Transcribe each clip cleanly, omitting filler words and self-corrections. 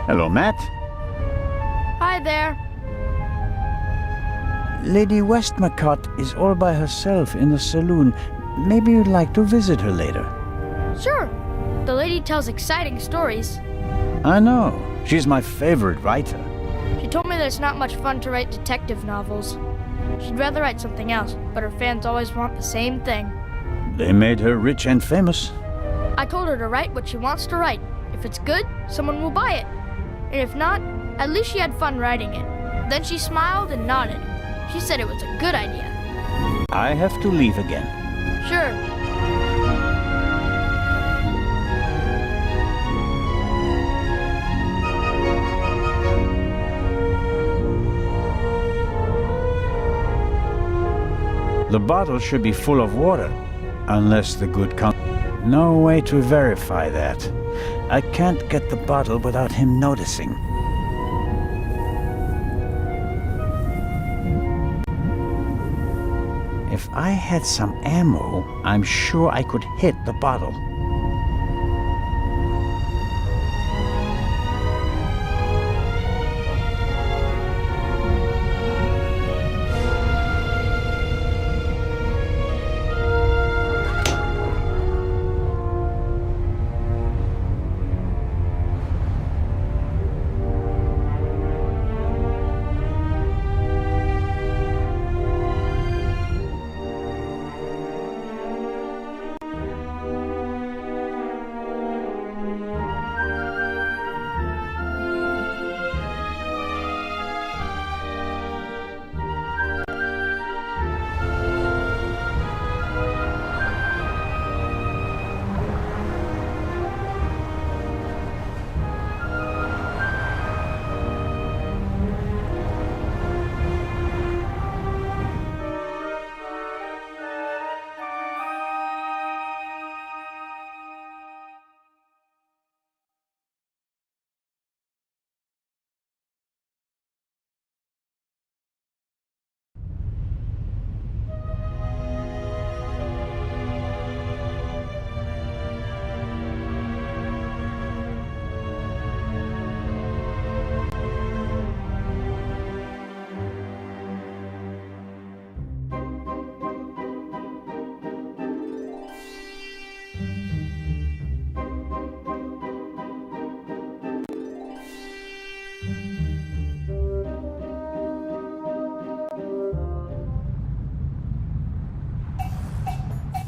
Hello, Matt. Hi there. Lady Westmacott is all by herself in the saloon. Maybe you'd like to visit her later. Sure. The lady tells exciting stories. I know. She's my favorite writer. She told me that it's not much fun to write detective novels. She'd rather write something else, but her fans always want the same thing. They made her rich and famous. I told her to write what she wants to write. If it's good, someone will buy it. And if not, at least she had fun writing it. Then she smiled and nodded. She said it was a good idea. I have to leave again. Sure. The bottle should be full of water, unless the good comes. No way to verify that. I can't get the bottle without him noticing. If I had some ammo, I'm sure I could hit the bottle.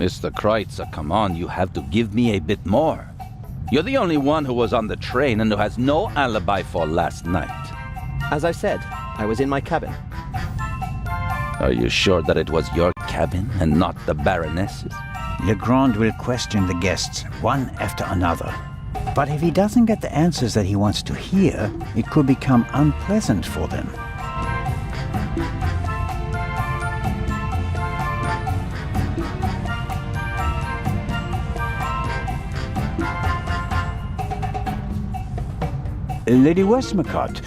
Mr. Kreitzer, come on, you have to give me a bit more. You're the only one who was on the train and who has no alibi for last night. As I said, I was in my cabin. Are you sure that it was your cabin and not the Baroness's? Legrand will question the guests, one after another. But if he doesn't get the answers that he wants to hear, it could become unpleasant for them. Lady Westmacott,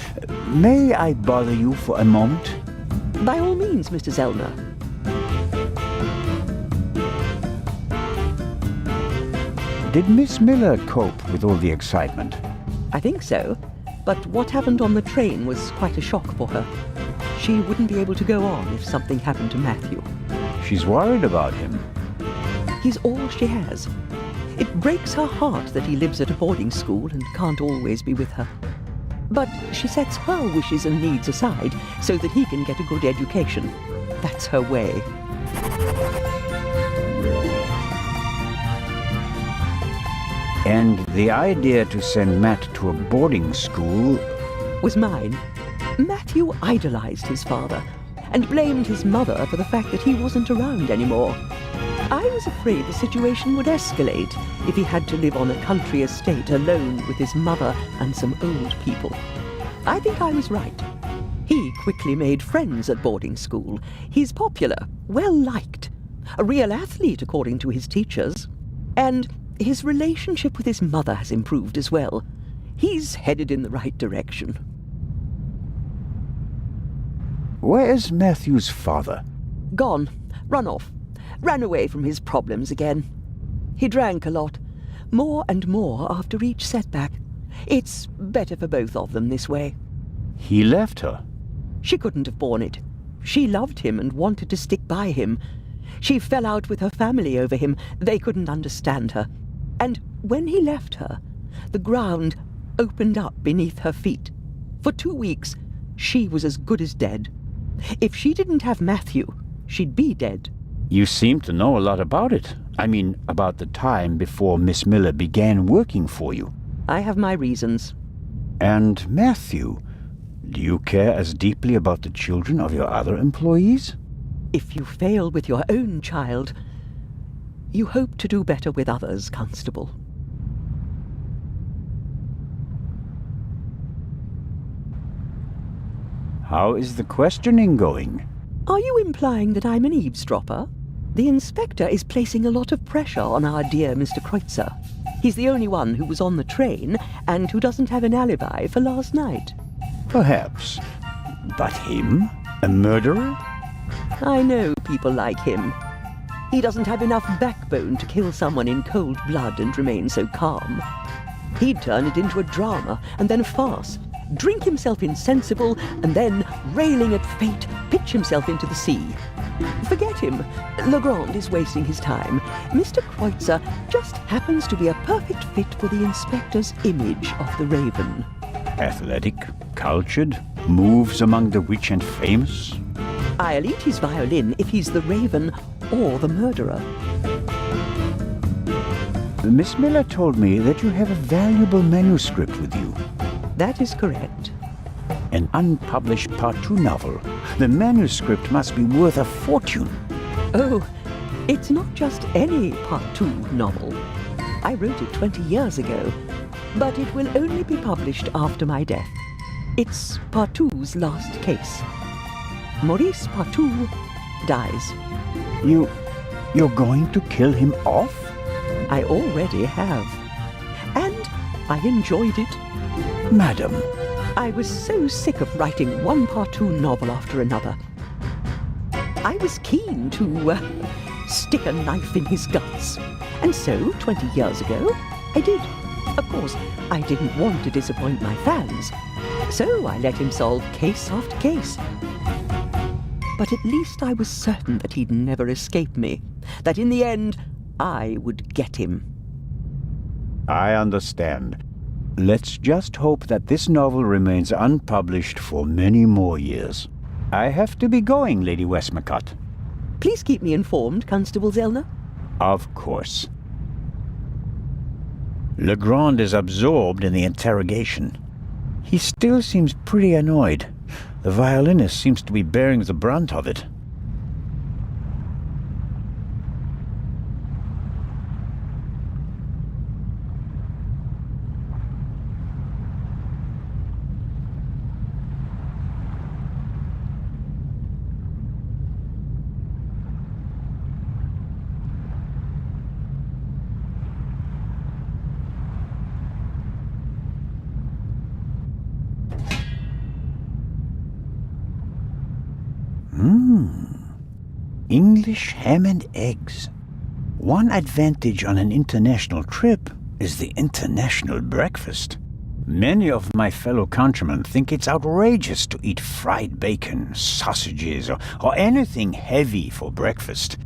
may I bother you for a moment? By all means, Mr. Zellner. Did Miss Miller cope with all the excitement? I think so, but what happened on the train was quite a shock for her. She wouldn't be able to go on if something happened to Matthew. She's worried about him. He's all she has. It breaks her heart that he lives at a boarding school and can't always be with her. But she sets her wishes and needs aside so that he can get a good education. That's her way. And the idea to send Matt to a boarding school Was mine. Matthew idolized his father and blamed his mother for the fact that he wasn't around anymore. I was afraid the situation would escalate if he had to live on a country estate alone with his mother and some old people. I think I was right. He quickly made friends at boarding school. He's popular, well-liked, a real athlete according to his teachers. And his relationship with his mother has improved as well. He's headed in the right direction. Where's Matthew's father? Gone. Run off. Ran away from his problems again. He drank a lot, more and more after each setback. It's better for both of them this way. He left her. She couldn't have borne it. She loved him and wanted to stick by him. She fell out with her family over him. They couldn't understand her. And when he left her, the ground opened up beneath her feet. For 2 weeks, she was as good as dead. If she didn't have Matthew, she'd be dead. You seem to know a lot about it. I mean, about the time before Miss Miller began working for you. I have my reasons. And Matthew, do you care as deeply about the children of your other employees? If you fail with your own child, you hope to do better with others, Constable. How is the questioning going? Are you implying that I'm an eavesdropper? The inspector is placing a lot of pressure on our dear Mr. Kreitzer. He's the only one who was on the train and who doesn't have an alibi for last night. Perhaps. But him? A murderer? I know people like him. He doesn't have enough backbone to kill someone in cold blood and remain so calm. He'd turn it into a drama and then a farce, drink himself insensible, and then, railing at fate, pitch himself into the sea. Forget him. Legrand is wasting his time. Mr. Kreitzer just happens to be a perfect fit for the inspector's image of the Raven. Athletic, cultured, moves among the rich and famous. I'll eat his violin if he's the Raven or the murderer. Miss Miller told me that you have a valuable manuscript with you. That is correct. An unpublished Part 2 novel. The manuscript must be worth a fortune. Oh, it's not just any Part 2 novel. I wrote it 20 years ago, but it will only be published after my death. It's Part 2's last case. Maurice Part 2 dies. You're going to kill him off? I already have. And I enjoyed it. Madam. I was so sick of writing one Part 2 novel after another. I was keen to stick a knife in his guts. And so, 20 years ago, I did. Of course, I didn't want to disappoint my fans. So I let him solve case after case. But at least I was certain that he'd never escape me. That in the end, I would get him. I understand. Let's just hope that this novel remains unpublished for many more years. I have to be going, Lady Westmacott. Please keep me informed, Constable Zellner. Of course. Legrand is absorbed in the interrogation. He still seems pretty annoyed. The violinist seems to be bearing the brunt of it. English ham and eggs. One advantage on an international trip is the international breakfast. Many of my fellow countrymen think it's outrageous to eat fried bacon, sausages, or anything heavy for breakfast.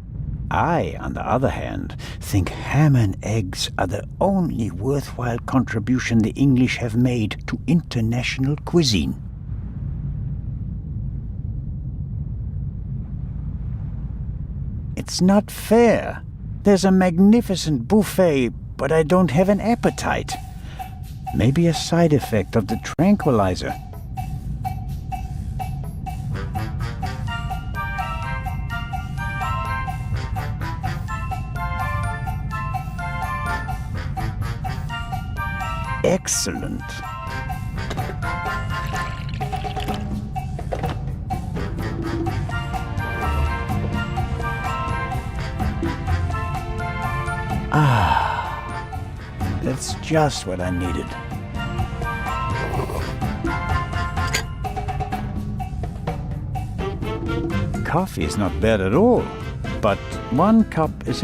I, on the other hand, think ham and eggs are the only worthwhile contribution the English have made to international cuisine. It's not fair. There's a magnificent buffet, but I don't have an appetite. Maybe a side effect of the tranquilizer. Excellent. That's just what I needed. Coffee is not bad at all, but 1 cup is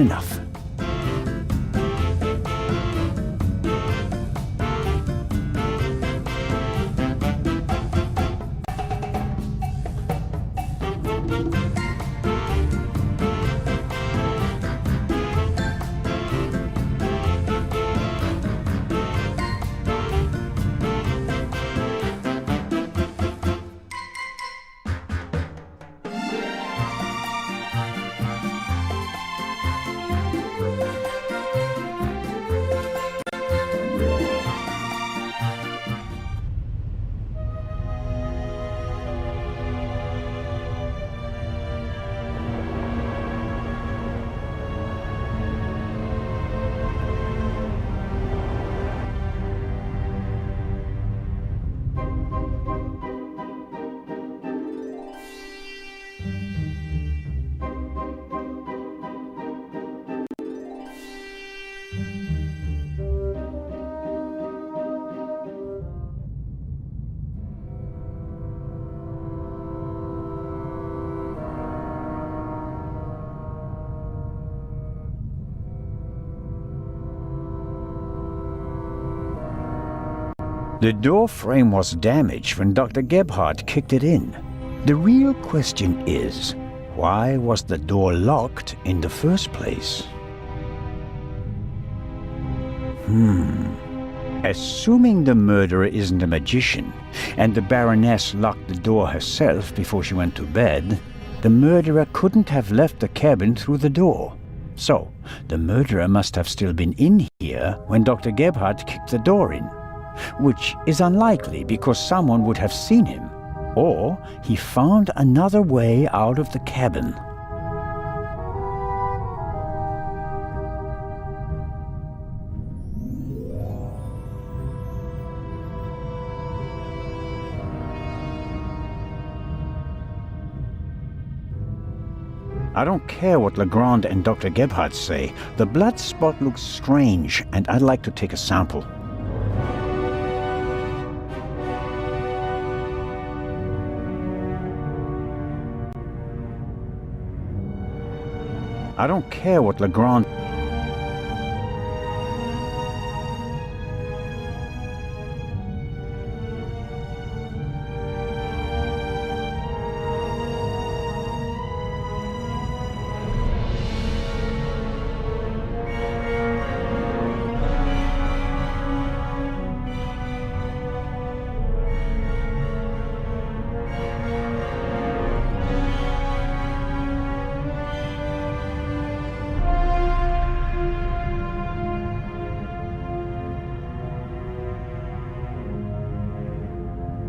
The door frame was damaged when Dr. Gebhardt kicked it in. The real question is, why was the door locked in the first place? Assuming the murderer isn't a magician, and the Baroness locked the door herself before she went to bed, the murderer couldn't have left the cabin through the door. So, the murderer must have still been in here when Dr. Gebhardt kicked the door in, which is unlikely because someone would have seen him, or he found another way out of the cabin. I don't care what Legrand and Dr. Gebhardt say. The blood spot looks strange, and I'd like to take a sample. I don't care what Legrand...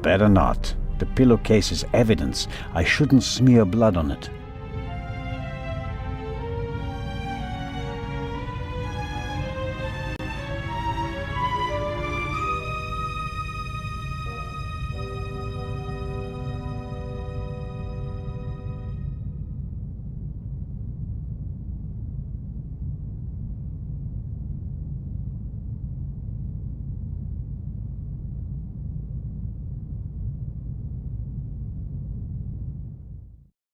Better not. The pillowcase is evidence. I shouldn't smear blood on it.